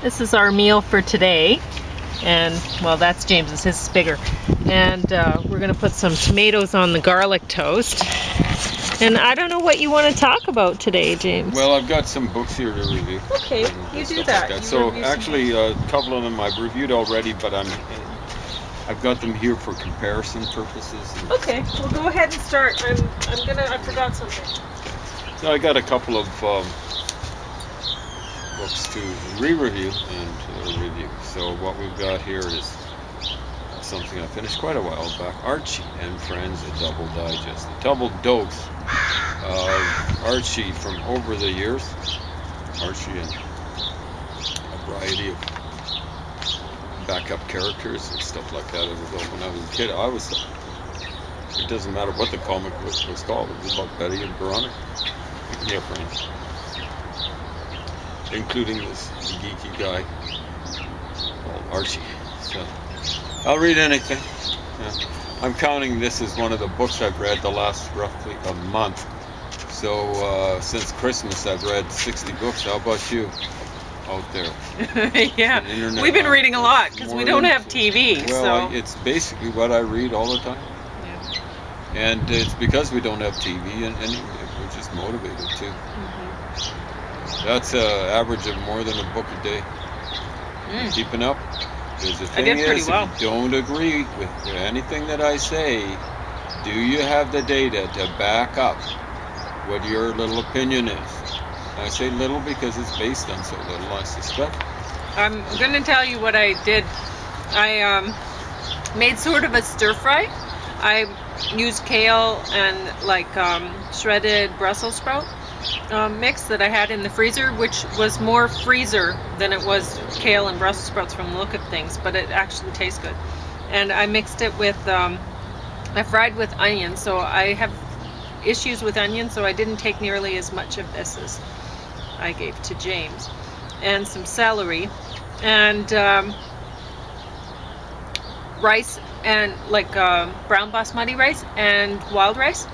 This is our meal for today, and well, that's James's. His is bigger. And we're gonna put some tomatoes on the garlic toast. And I don't know what you want to talk about today, James. Well, I've got some books here to review. Okay, you do that. Like that. So actually, a couple of them I've reviewed already, but I've got them here for comparison purposes. Okay, well go ahead and start. I forgot something. So I got a couple of books to re-review and review. So what we've got here is something I finished quite a while back. Archie and Friends, a double digest, a double dose of Archie from over the years. Archie and a variety of backup characters and stuff like that. When I was a kid, it doesn't matter what the comic was called. It was about Betty and Veronica. Yeah, friends. Including this geeky guy called Archie. So I'll read anything. Yeah. I'm counting this as one of the books I've read the last roughly a month. So since Christmas I've read 60 books. How about you out there? Yeah, we've been reading a lot because we don't have TV. Well, it's basically what I read all the time. Yeah. And it's because we don't have TV and we're just motivated too. That's an average of more than a book a day. Keeping up. Because the thing is, if you don't agree with anything that I say, do you have the data to back up what your little opinion is? I say little because it's based on so little, I suspect. I'm going to tell you what I did. I made sort of a stir fry. I used kale and shredded Brussels sprout mix that I had in the freezer, which was more freezer than it was kale and Brussels sprouts from the look of things, but it actually tastes good. And I mixed it with, I fried with onions, so I have issues with onions, so I didn't take nearly as much of this as I gave to James. And some celery, and rice, and brown basmati rice and wild rice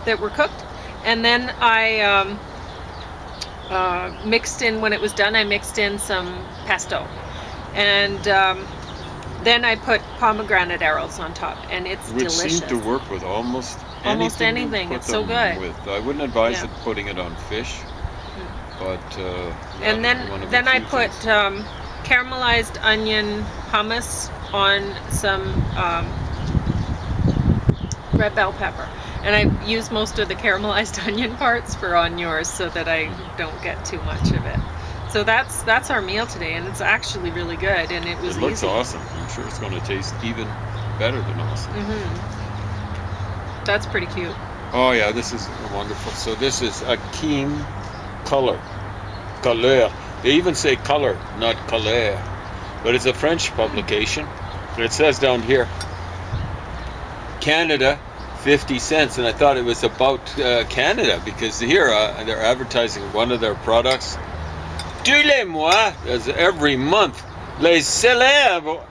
that were cooked. And then I mixed in, when it was done, I mixed in some pesto. And then I put pomegranate arils on top, and it's delicious. Which seemed to work with almost anything. It's so good. I wouldn't advise it putting it on fish, but and then I put caramelized onion hummus on some red bell pepper. And I use most of the caramelized onion parts on yours so that I don't get too much of it. So that's our meal today, and it's actually really good, and it was easy. It looks awesome. I'm sure it's going to taste even better than awesome. That's pretty cute. Oh yeah, this is wonderful. So this is a keen color. Couleur. They even say color, not couleur. But it's a French publication. It says down here, Canada, 50 cents, and I thought it was about Canada, because here they're advertising one of their products. Tous les mois, as every month, les célèbres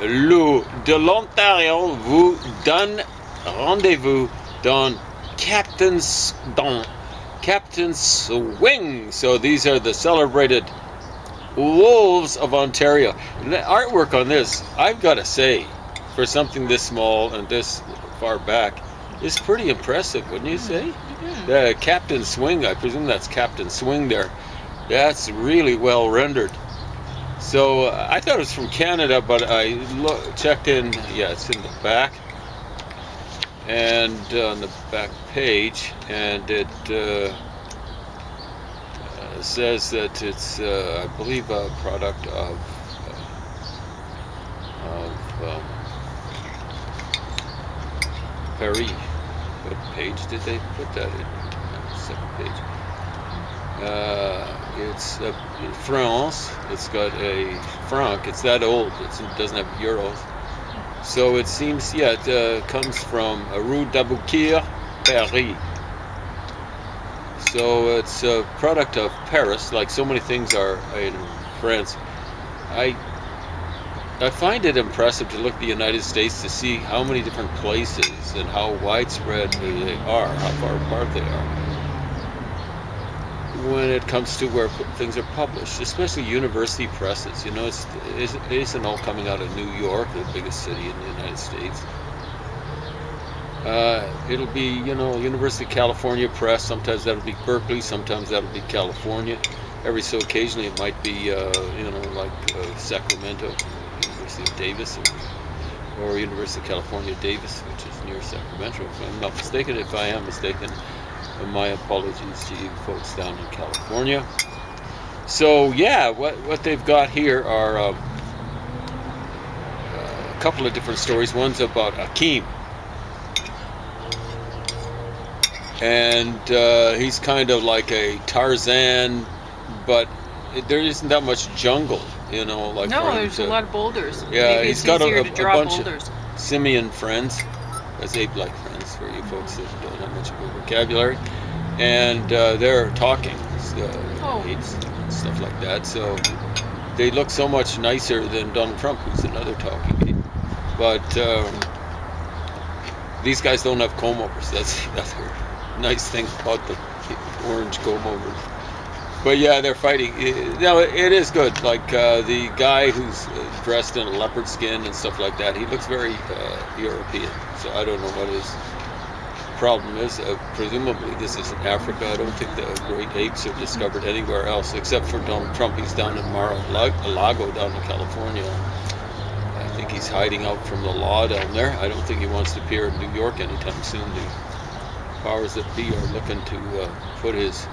loups de l'Ontario vous donnent rendez-vous dans Captain's Swing. So these are the celebrated wolves of Ontario. And the artwork on this, I've got to say, for something this small and this far back, is pretty impressive, wouldn't you say? The Captain Swing, I presume that's Captain Swing there. That's really well rendered. So I thought it was from Canada, but I checked in. Yeah, it's in the back, and on the back page, and it says that it's, I believe, a product of Paris. What page did they put that in? Second page. It's France. It's got a franc. It's that old. It doesn't have euros. So it seems, it comes from Rue d'Aboukir, Paris. So it's a product of Paris, like so many things are in France. I find it impressive to look at the United States to see how many different places and how widespread they are, how far apart they are. when it comes to where things are published, especially university presses. It isn't all coming out of New York, the biggest city in the United States. It'll be, University of California Press. Sometimes that'll be Berkeley. Sometimes that'll be California. Every so occasionally it might be, like Sacramento, University of Davis, or University of California, Davis, which is near Sacramento, if I'm not mistaken. If I am mistaken, my apologies to you folks down in California. So yeah, what they've got here are a couple of different stories. One's about Akeem. And he's kind of like a Tarzan, but there isn't that much jungle, like No, there's a lot of boulders. Yeah, Maybe he's it's got a easier to draw bunch boulders. of simian friends, as ape-like friends for you folks that don't have much of a vocabulary, and they're talking apes and stuff like that. So they look so much nicer than Donald Trump, who's another talking ape. But these guys don't have comb-overs. That's the other nice thing about the orange comb-overs. But yeah, they're fighting. Now it is good. Like the guy who's dressed in a leopard skin and stuff like that, he looks very European. So I don't know what his problem is. Presumably this is in Africa. I don't think the great apes are discovered anywhere else except for Donald Trump. He's down in Mar-a-Lago down in California. I think he's hiding out from the law down there. I don't think he wants to appear in New York anytime soon. The powers that be are looking to put his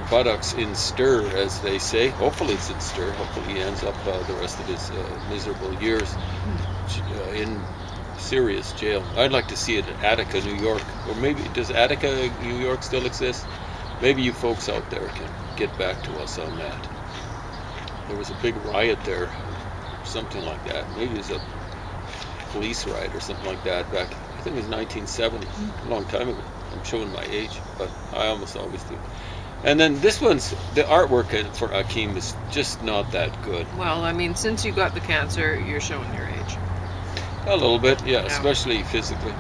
buttocks in stir, as they say. Hopefully it's in stir. Hopefully he ends up the rest of his miserable years in serious jail. I'd like to see it in Attica, New York. Or maybe, does Attica, New York still exist? Maybe you folks out there can get back to us on that. There was a big riot there, something like that. Maybe it was a police riot or something like that back, I think it was 1970, a long time ago. I'm showing my age, but I almost always do. And then this one's, the artwork for Akeem is just not that good. Well, I mean, since you got the cancer, you're showing your age. A little bit, yeah, especially physically.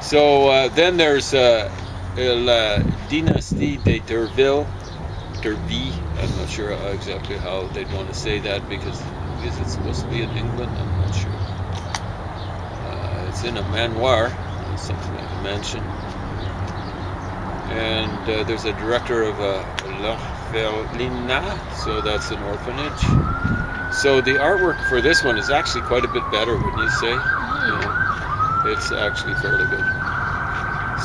So then there's La Dynastie de Derville. I'm not sure exactly how they'd want to say that because it's supposed to be in England. I'm not sure. It's in a manoir, something like a mansion. And there's a director of L'Orphelinat, so that's an orphanage. So the artwork for this one is actually quite a bit better, wouldn't you say? Yeah, it's actually fairly good.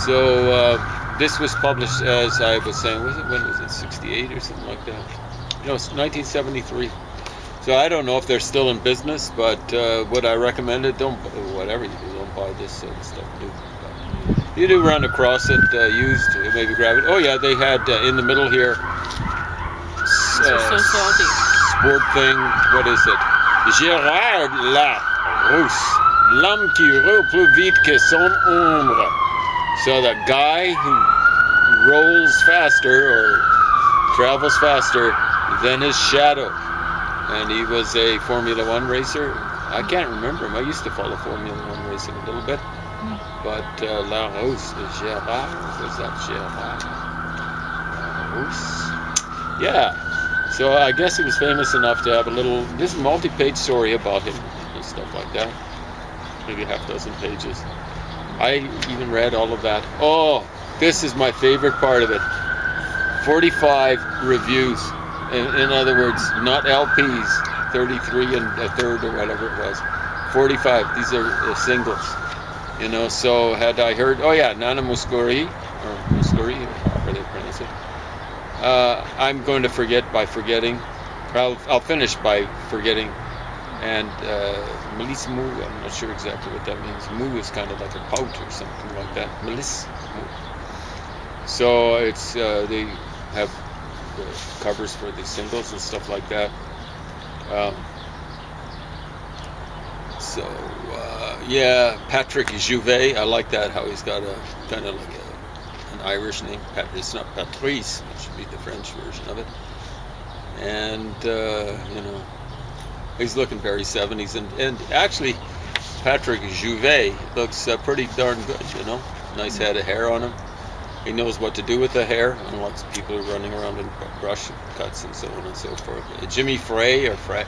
So this was published, as I was saying, when was it, 68 or something like that? No, it's 1973. So I don't know if they're still in business, but would I recommend it? Whatever you do, don't buy this sort of stuff. You do run across it used, maybe grab it. Oh yeah, they had in the middle here. These are so salty. Sport thing. What is it? Gérard Larousse, l'homme qui roule plus vite que son ombre. So the guy who rolls faster or travels faster than his shadow. And he was a Formula One racer. I can't remember him. I used to follow Formula One racing a little bit. But Larousse, Gérard, was that Gérard? Larousse? Yeah. So I guess he was famous enough to have this multi-page story about him and stuff like that. Maybe a half dozen pages. I even read all of that. Oh, this is my favorite part of it. 45 reviews. In other words, not LPs, 33 and a third or whatever it was. 45. These are singles. So had I heard, Nana Mouskouri, or Mouskouri, however they pronounce it. I'm going to forget by forgetting. I'll finish by forgetting. And Melisse Mou, I'm not sure exactly what that means. Mou is kind of like a pout or something like that. Melisse Mou. So it's they have the covers for the singles and stuff like that. Patrick Jouvet, I like that, how he's got a kind of like an Irish name. It's not Patrice, it should be the French version of it. And he's looking very 70s, and actually Patrick Jouvet looks pretty darn good, nice head of hair on him. He knows what to do with the hair, unlike people who are running around in brush cuts and so on and so forth. Jimmy Frey or Fry.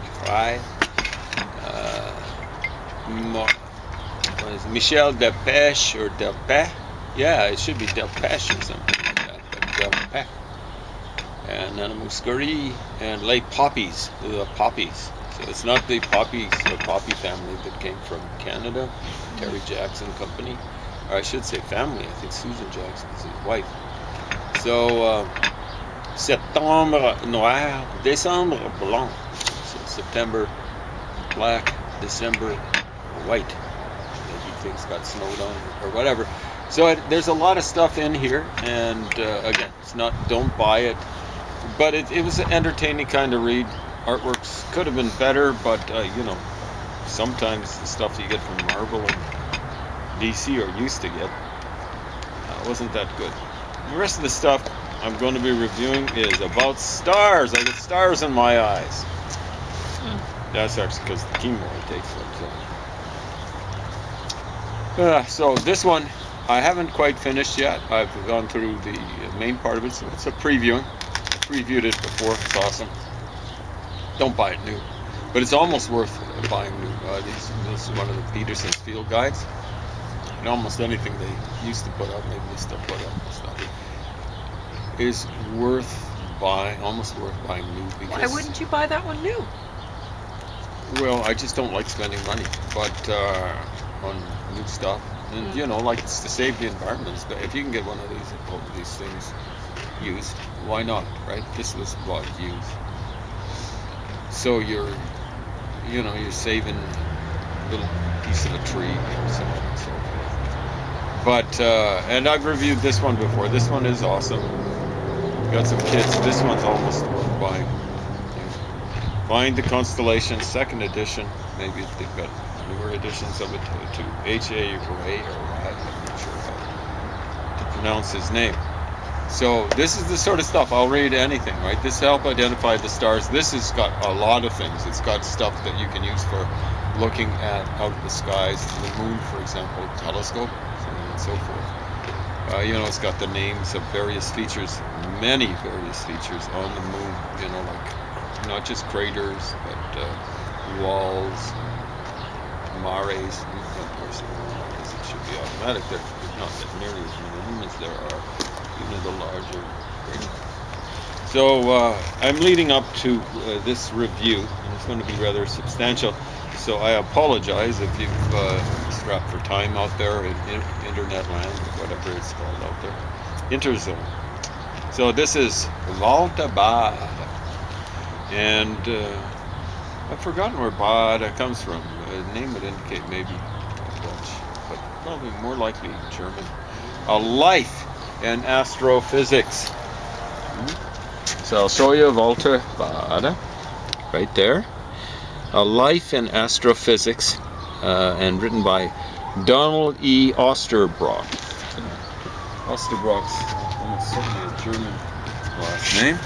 What is it? Michel Delpech or Delpech? Yeah, it should be Delpech or something like that. But Delpech. And Nana Muscari and late Poppies, the Poppies. So it's not the Poppies or Poppy family that came from Canada, Terry Jackson Company. Or I should say family, I think Susan Jackson is his wife. So, Septembre Noir, Décembre Blanc. So September black, December white. Maybe things got snowed on or whatever. So there's a lot of stuff in here, and again, it's not, don't buy it. But it was an entertaining kind of read. Artworks could have been better, but you know, sometimes the stuff you get from Marvel and DC or used to get wasn't that good. The rest of the stuff I'm going to be reviewing is about stars. I get stars in my eyes. That's actually because the chemo I take for it. So this one I haven't quite finished yet. I've gone through the main part of it, so it's a previewing. I previewed it before. It's awesome. Don't buy it new, but it's almost worth buying new. This is one of the Peterson's field guides. And almost anything they used to put up, maybe they still put up and stuff, is worth buying, almost worth buying new. Because, why wouldn't you buy that one new? Well, I just don't like spending money, but on new stuff, and you know, like it's to save the environment. If you can get one of these things used, why not, right? This was bought used, so you're saving a little piece of a tree or so on and so forth. But and I've reviewed this one before. This one is awesome. Got some kids. This one's almost worth buying. Find the Constellation, second edition. Maybe they've got newer editions of it to H.A. Ray or I'm not sure how to pronounce his name. So this is the sort of stuff, I'll read anything, right? This help identify the stars. This has got a lot of things. It's got stuff that you can use for looking at out of the skies, the moon, for example, telescope, so on and so forth. It's got the names of various features, many various features on the moon, like not just craters, but walls, mares. Of course, it should be automatic. There's not that nearly as many moons as there are, even the larger craters. So I'm leading up to this review, and it's going to be rather substantial. So I apologize if you've strapped for time out there in internet land, or whatever it's called out there, Interzone. So this is Volta Bad, and I've forgotten where Bada comes from. The name would indicate maybe Dutch, but probably more likely German. A life in astrophysics. So I'll show you Volta Bada right there. A Life in Astrophysics, and written by Donald E. Osterbrock. Osterbrock's almost certainly a German last name.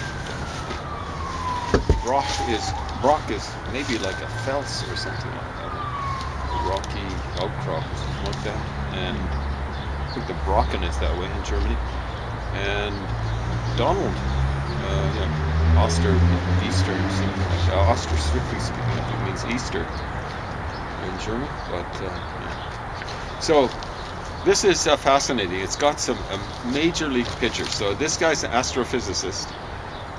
Brock is maybe like a fels or something like that, a rocky outcrop or something like that. And I think the Brocken is that way in Germany. And Donald, Oster, Easter, or something like that. Oster, strictly speaking, I think means Easter in German. But so this is fascinating. It's got some major league pitchers. So this guy's an astrophysicist,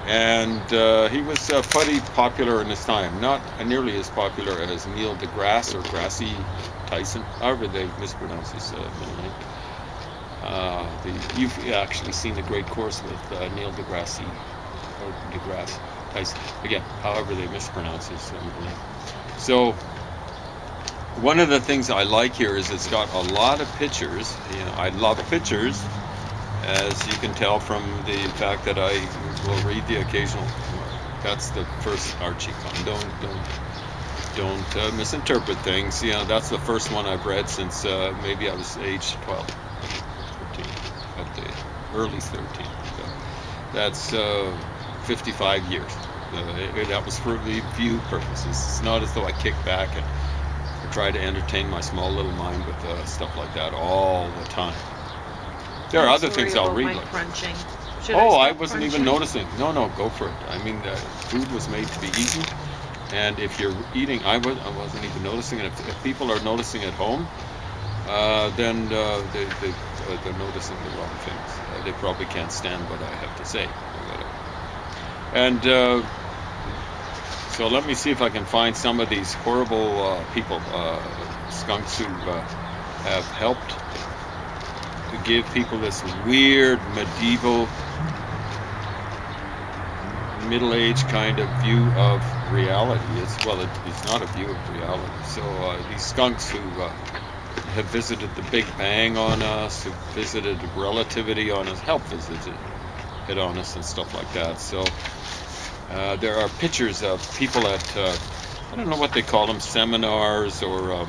and he was pretty popular in his time. Not nearly as popular as Neil deGrasse or Grassy Tyson, however they mispronounce his middle name. You've actually seen the great course with Neil deGrasse or deGrasse Tyson. Again, however they mispronounce his middle name. So one of the things I like here is it's got a lot of pictures. I love pictures, as you can tell from the fact that I will read the occasional. That's the first Archie Con. Don't misinterpret things. That's the first one I've read since maybe I was age 12, 13, at the early 13. So that's 55 years. That was for review purposes. It's not as though I kick back and try to entertain my small little mind with stuff like that all the time. There are I'm other sorry things I'll about read. my Like, crunching. Should oh, I stop wasn't even crunching? noticing. No, go for it. I mean, food was made to be eaten, and if you're eating, I wasn't even noticing. And if people are noticing at home, then they're noticing the wrong things. They probably can't stand what I have to say, or whatever. And so let me see if I can find some of these horrible people, skunks who have helped to give people this weird medieval, middle-aged kind of view of reality. It's not a view of reality. So these skunks who have visited the Big Bang on us, who visited relativity on us, help visited it on us and stuff like that. So there are pictures of people at, I don't know what they call them, seminars or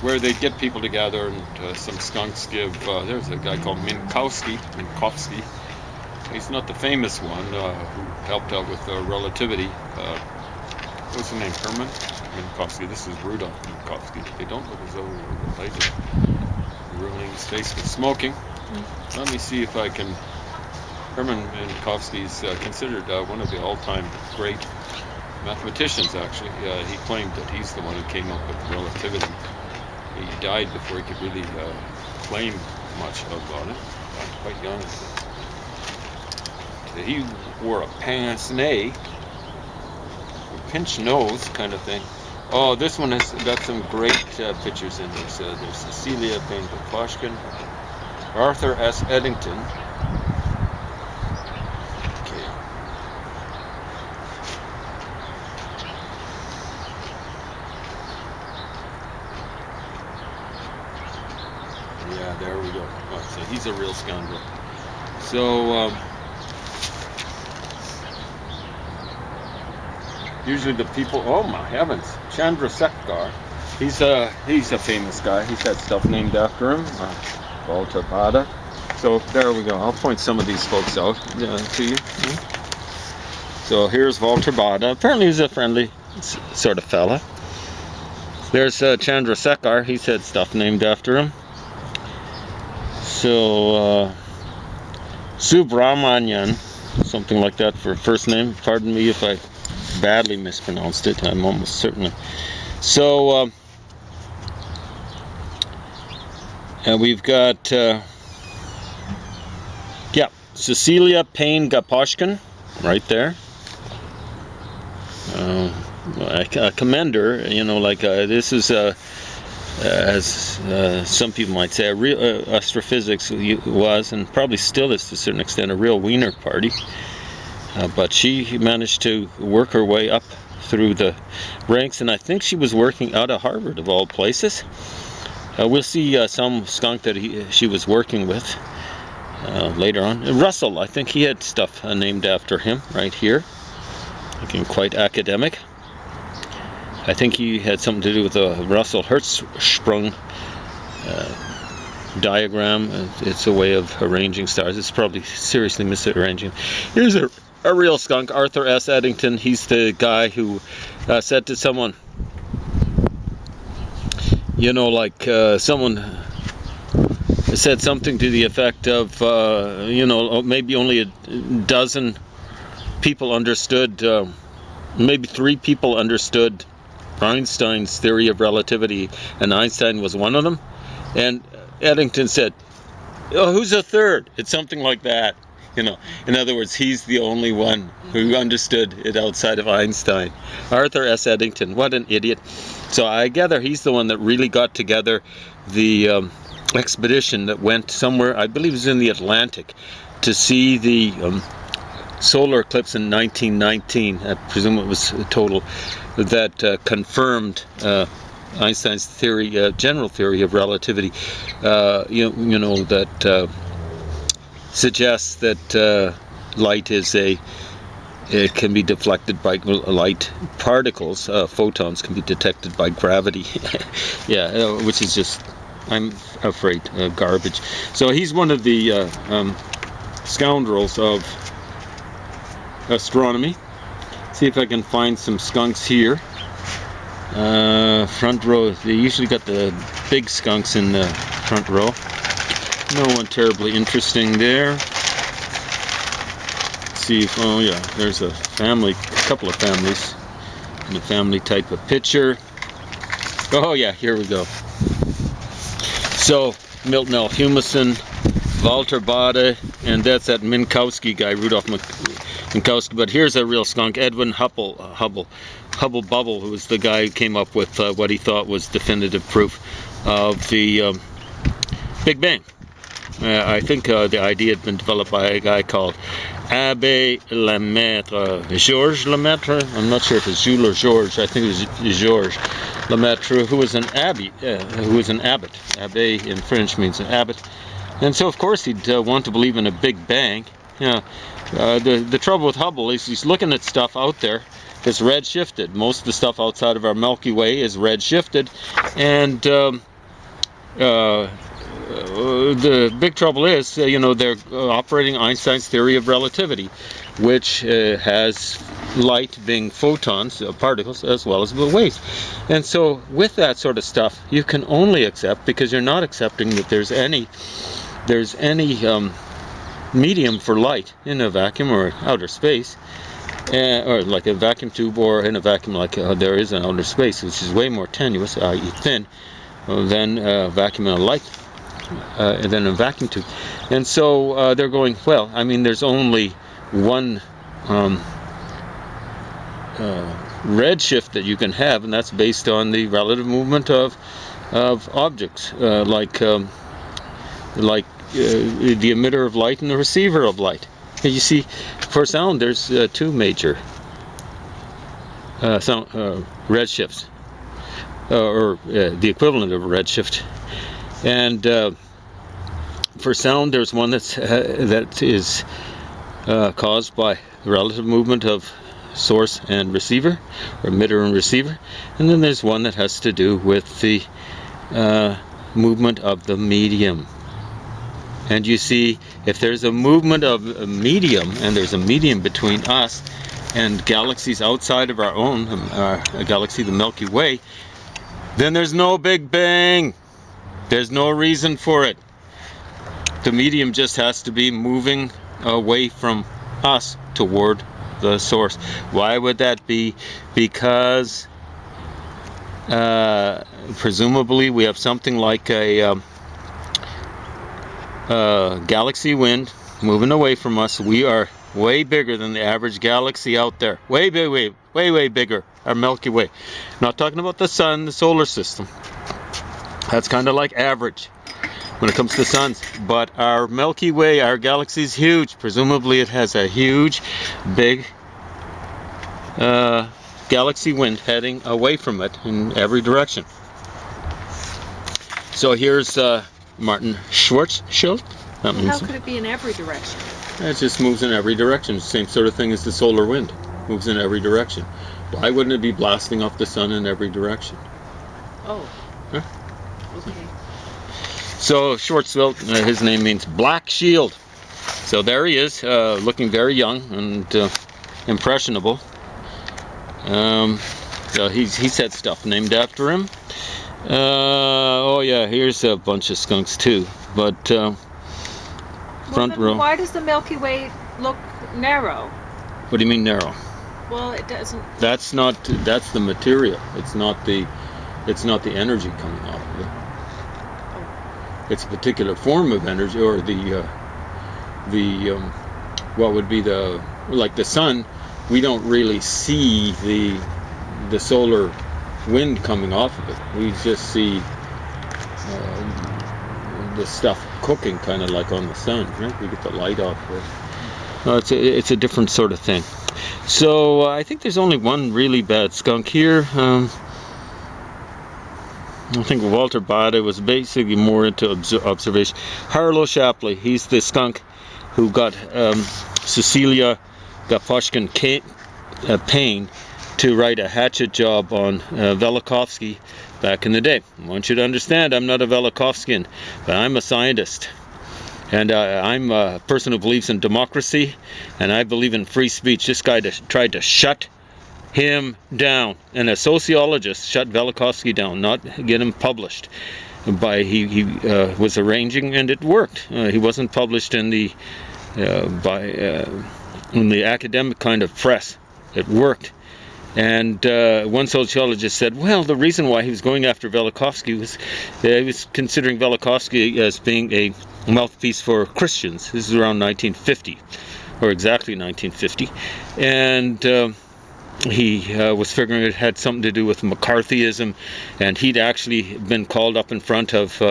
where they get people together, and some skunks give, there's a guy called Minkowski. He's not the famous one who helped out with relativity. What's his name? Herman Minkowski. This is Rudolf Minkowski. They don't look as though we're related. Ruining his face with smoking. Let me see if I can. Herman Minkowski is considered one of the all-time great mathematicians, actually. He claimed that he's the one who came up with relativity. He died before he could really claim much about it. Quite young. He wore a pince-nez, a pinched nose kind of thing. Oh, this one has got some great pictures in this. There's Cecilia Payne-Gaposchkin, Arthur S. Eddington. Okay. Yeah, there we go. Oh, so he's a real scoundrel. So, usually the people, oh my heavens, Chandrasekhar, he's a famous guy. He's had stuff named after him, Walter Bada. So there we go. I'll point some of these folks out to you. So here's Walter Bada. Apparently he's a friendly sort of fella. There's Chandrasekhar. He's had stuff named after him. So Subramanian, something like that for first name. Pardon me if I badly mispronounced it. I'm almost certain. So and we've got Cecilia Payne-Gaposchkin right there. I commend her. You know, like this is as some people might say, a real astrophysics was, and probably still is to a certain extent, a real wiener party. But she managed to work her way up through the ranks, and I think she was working out of Harvard, of all places. We'll see some skunk that she was working with later on. Russell, I think he had stuff named after him right here. Looking quite academic. I think he had something to do with the Russell Hertzsprung diagram. It's a way of arranging stars. It's probably seriously misarranging. Here's a real skunk, Arthur S. Eddington. He's the guy who said to someone, you know, like someone said something to the effect of, you know, maybe only a dozen people understood, maybe 3 people understood Einstein's theory of relativity, and Einstein was one of them. And Eddington said, oh, who's a third? It's something like that. You know, in other words, he's the only one who understood it outside of Einstein. Arthur S. Eddington, what an idiot. So I gather he's the one that really got together the expedition that went somewhere, I believe it was in the Atlantic, to see the solar eclipse in 1919. I presume it was total, that confirmed Einstein's theory, general theory of relativity. You know that suggests that light is it can be deflected by light particles. Photons can be detected by gravity. Yeah, which is just, I'm afraid, garbage. So he's one of the scoundrels of astronomy. See if I can find some skunks here. Front row. They usually got the big skunks in the front row. No one terribly interesting there. Let's see if, oh yeah, there's a family, a couple of families in a family type of picture. Oh yeah, here we go. So Milton L. Humason, Walter Bade, and that's that Minkowski guy, Rudolph Minkowski. But here's a real skunk, Edwin Hubble Bubble, who was the guy who came up with what he thought was definitive proof of the Big Bang. I think the idea had been developed by a guy called Abbé Lemaitre, Georges Lemaitre. I'm not sure if it's Jules or Georges. I think it was Georges Lemaitre, who was an abbot. Abbé in French means an abbot. And so, of course, he'd want to believe in a Big Bang. The trouble with Hubble is he's looking at stuff out there that's red-shifted. Most of the stuff outside of our Milky Way is red-shifted, and the big trouble is, they're operating Einstein's theory of relativity, which has light being photons, particles, as well as waves. And so with that sort of stuff, you can only accept, because you're not accepting that there's any medium for light in a vacuum or outer space, or like a vacuum tube, or in a vacuum like there is in outer space, which is way more tenuous, i.e. thin, than a vacuum in a light. Than a vacuum tube. And so they're going, well, I mean, there's only one redshift that you can have, and that's based on the relative movement of objects, like the emitter of light and the receiver of light. And you see, for sound, there's two major sound redshifts, or the equivalent of a redshift. And for sound, there's one that is caused by the relative movement of source and receiver, or emitter and receiver. And then there's one that has to do with the movement of the medium. And you see, if there's a movement of a medium, and there's a medium between us and galaxies outside of our own galaxy, the Milky Way, then there's no Big Bang. There's no reason for it. The medium just has to be moving away from us toward the source. Why would that be? Because presumably we have something like a galaxy wind moving away from us. We are way bigger than the average galaxy out there. Way bigger. Our Milky Way. Not talking about the sun, the solar system. That's kind of like average when it comes to suns. But our Milky Way, our galaxy is huge. Presumably it has a huge, big galaxy wind heading away from it in every direction. So here's Martin Schwarzschild. How could it be in every direction? It just moves in every direction. Same sort of thing as the solar wind. Moves in every direction. Why wouldn't it be blasting off the sun in every direction? Oh. Huh? Okay. So Schwarzschild, his name means black shield. So there he is, looking very young and impressionable. So he's had stuff named after him. Oh yeah, here's a bunch of skunks too. But front row. Why does the Milky Way look narrow? What do you mean narrow? Well, it doesn't. That's the material. It's not the energy coming off of it. It's a particular form of energy, or what would be like the sun. We don't really see the solar wind coming off of it. We just see the stuff cooking, kind of like on the sun, right? We get the light off of it. It's a different sort of thing. So I think there's only one really bad skunk here. I think Walter Bade was basically more into observation. Harlow Shapley, he's the skunk who got Cecilia Gaposchkin Payne to write a hatchet job on Velikovsky back in the day. I want you to understand, I'm not a Velikovskian, but I'm a scientist. And I'm a person who believes in democracy, and I believe in free speech. This guy tried to shut him down, and a sociologist shut Velikovsky down, not get him published. he was arranging, and it worked. He wasn't published in the in the academic kind of press. It worked. And one sociologist said, well, the reason why he was going after Velikovsky was he was considering Velikovsky as being a mouthpiece for Christians. This is around 1950, or exactly 1950. And he was figuring it had something to do with McCarthyism, and he'd actually been called up in front of,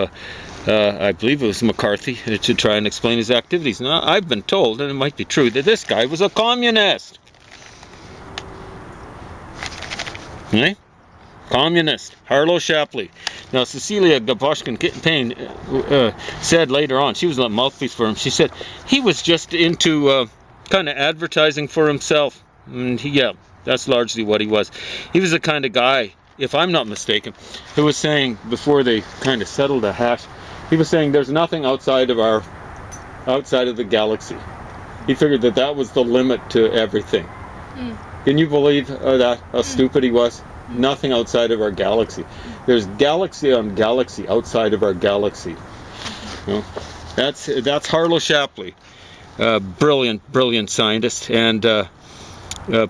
I believe it was McCarthy, to try and explain his activities. Now, I've been told, and it might be true, that this guy was a communist. Eh? Communist, Harlow Shapley. Now, Cecilia Gaboshkin-Payne said later on, she was a mouthpiece for him, she said he was just into kind of advertising for himself. And yeah, that's largely what he was. He was the kind of guy, if I'm not mistaken, who was saying, before they kind of settled the hash, he was saying there's nothing outside of the galaxy. He figured that that was the limit to everything. Can you believe that? How stupid he was? Nothing outside of our galaxy. There's galaxy on galaxy outside of our galaxy. You know, that's Harlow Shapley, brilliant scientist, and a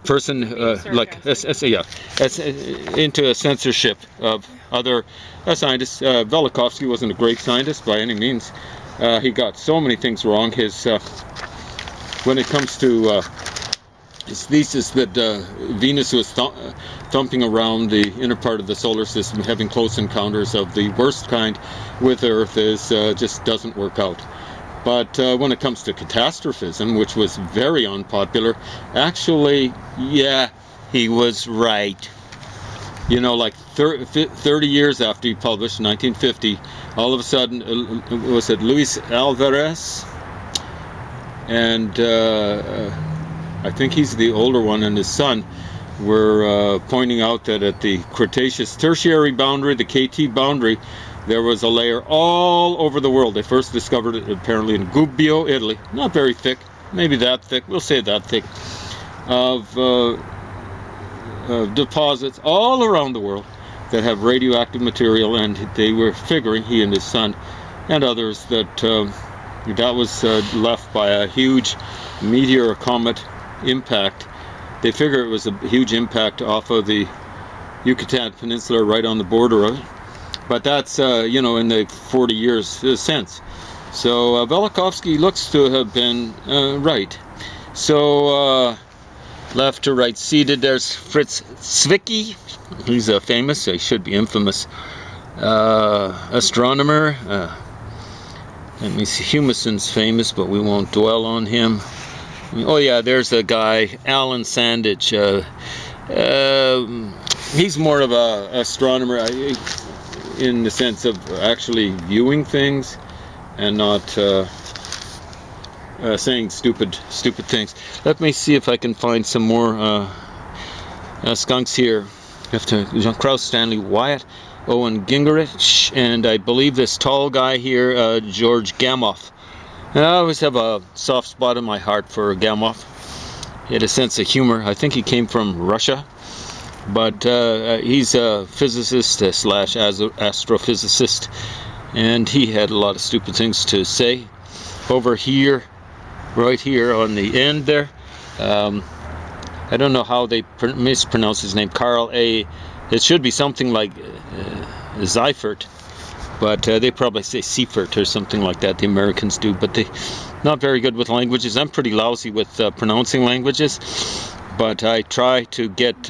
person into a censorship of other scientists. Velikovsky wasn't a great scientist by any means. He got so many things wrong. His when it comes to his thesis that Venus was thumping around the inner part of the solar system, having close encounters of the worst kind with Earth, is just doesn't work out. But when it comes to catastrophism, which was very unpopular, actually, yeah, he was right. You know, like 30 years after he published, 1950, all of a sudden, was it Luis Alvarez? And I think he's the older one, and his son were pointing out that at the Cretaceous Tertiary boundary, the KT boundary, there was a layer all over the world. They first discovered it apparently in Gubbio, Italy. Not very thick, maybe that thick, we'll say that thick, of deposits all around the world that have radioactive material, and they were figuring, he and his son and others, that that was left by a huge meteor or comet impact. They figure it was a huge impact off of the Yucatan Peninsula right on the border of it. But that's, you know, in the 40 years since. So Velikovsky looks to have been right. So left to right seated, there's Fritz Zwicky. He's famous, he should be infamous, astronomer. Let me see, Humeson's famous, but we won't dwell on him. Oh yeah, there's a guy, Alan Sandage. He's more of a astronomer in the sense of actually viewing things and not saying stupid things. Let me see if I can find some more skunks here. I have to Jean-Krause, Stanley Wyatt, Owen Gingerich, and I believe this tall guy here, George Gamow. And I always have a soft spot in my heart for Gamow. He had a sense of humor. I think he came from Russia, but he's a physicist slash astrophysicist, and he had a lot of stupid things to say. Over here, right here on the end there, I don't know how they mispronounce his name, Carl A. It should be something like Seifert, but they probably say Seifert or something like that, the Americans do, but they not very good with languages. I'm pretty lousy with pronouncing languages, but I try to get